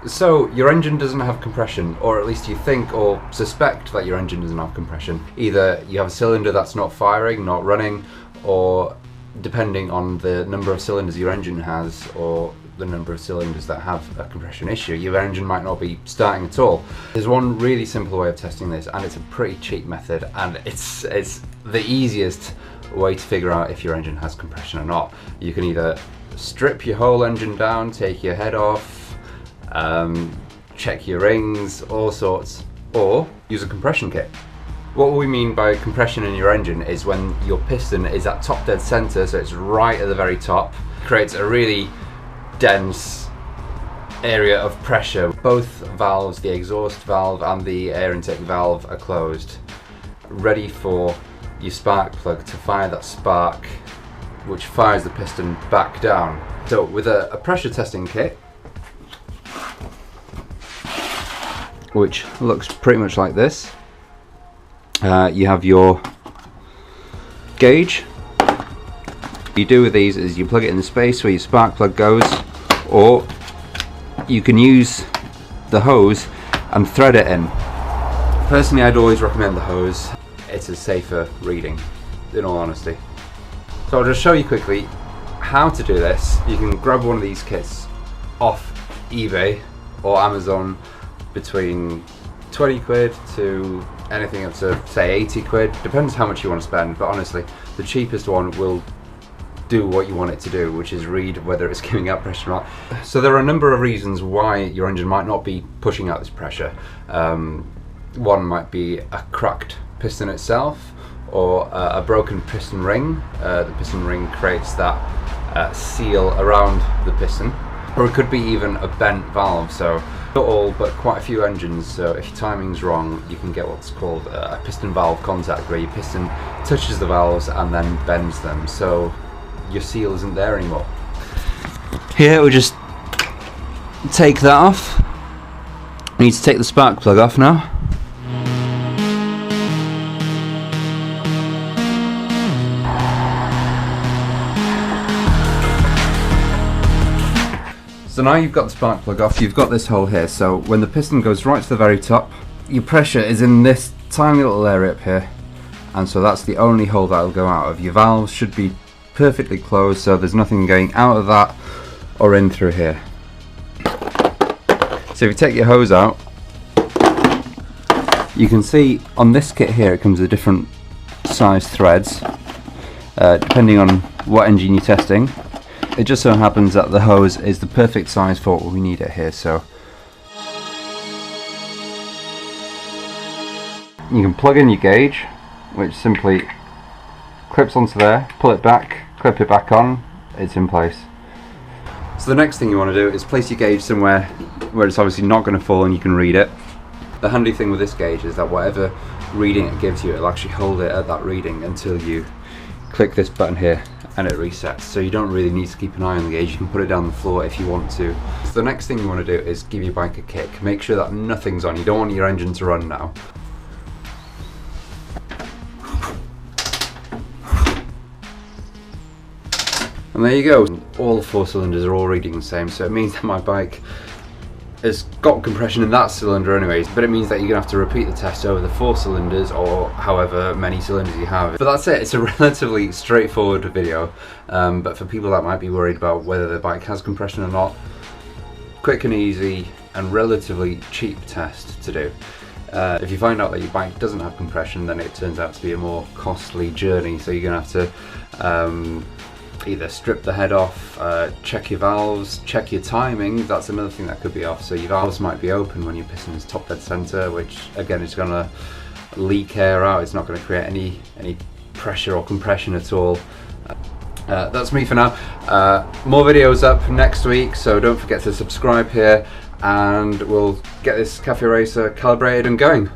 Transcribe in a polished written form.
So your engine doesn't have compression, or at least you think or suspect that your engine doesn't have compression. Either you have a cylinder that's not firing, not running, or depending on the number of cylinders your engine has or the number of cylinders that have a compression issue, your engine might not be starting at all. There's one really simple way of testing this, and it's a pretty cheap method, and it's the easiest way to figure out if your engine has compression or not. You can either strip your whole engine down, take your head off, check your rings, all sorts, or use a compression kit. What we mean by compression in your engine is when your piston is at top dead center, so it's right at the very top, creates a really dense area of pressure. Both valves, the exhaust valve and the air intake valve, are closed, ready for your spark plug to fire that spark, which fires the piston back down. So with a pressure testing kit, which looks pretty much like this, you have your gauge. What you do with these is you plug it in the space where your spark plug goes, or you can use the hose and thread it in. Personally, I'd always recommend the hose. It's a safer reading, in all honesty. So I'll just show you quickly how to do this. You can grab one of these kits off eBay or Amazon between 20 quid to anything up to say 80 quid, depends how much you want to spend, but honestly the cheapest one will do what you want it to do, which is read whether it's giving out pressure or not. So there are a number of reasons why your engine might not be pushing out this pressure. One might be a cracked piston itself, or a broken piston ring. The piston ring creates that seal around the piston, or it could be even a bent valve. So not all, but quite a few engines, so if your timing's wrong, you can get what's called a piston valve contact, where your piston touches the valves and then bends them, so your seal isn't there anymore. Here we just take that off. I need to take the spark plug off now. So now you've got the spark plug off, you've got this hole here, so when the piston goes right to the very top, your pressure is in this tiny little area up here, and so that's the only hole that will go out of. Your valves should be perfectly closed, so there's nothing going out of that or in through here. So if you take your hose out, you can see on this kit here it comes with different size threads, depending on what engine you're testing. It just so happens that the hose is the perfect size for what we need it here, so you can plug in your gauge, which simply clips onto there, pull it back, clip it back on, it's in place. So the next thing you want to do is place your gauge somewhere where it's obviously not going to fall and you can read it. The handy thing with this gauge is that whatever reading it gives you, it'll actually hold it at that reading until you click this button here and it resets, so you don't really need to keep an eye on the gauge. You can put it down the floor if you want to. So the next thing you want to do is give your bike a kick. Make sure that nothing's on. You don't want your engine to run now. And there you go. All 4 cylinders are all reading the same, so it means that my bike has got compression in that cylinder anyways, but it means that you're going to have to repeat the test over the 4 cylinders or however many cylinders you have. But that's it. It's a relatively straightforward video, but for people that might be worried about whether their bike has compression or not, quick and easy and relatively cheap test to do. If you find out that your bike doesn't have compression, then it turns out to be a more costly journey, so you're going to have to either strip the head off, check your valves, check your timing. That's another thing that could be off, so your valves might be open when your piston is top dead center, which again is going to leak air out. It's not going to create any pressure or compression at all. That's me for now. More videos up next week, so don't forget to subscribe here, and we'll get this Cafe Racer calibrated and going.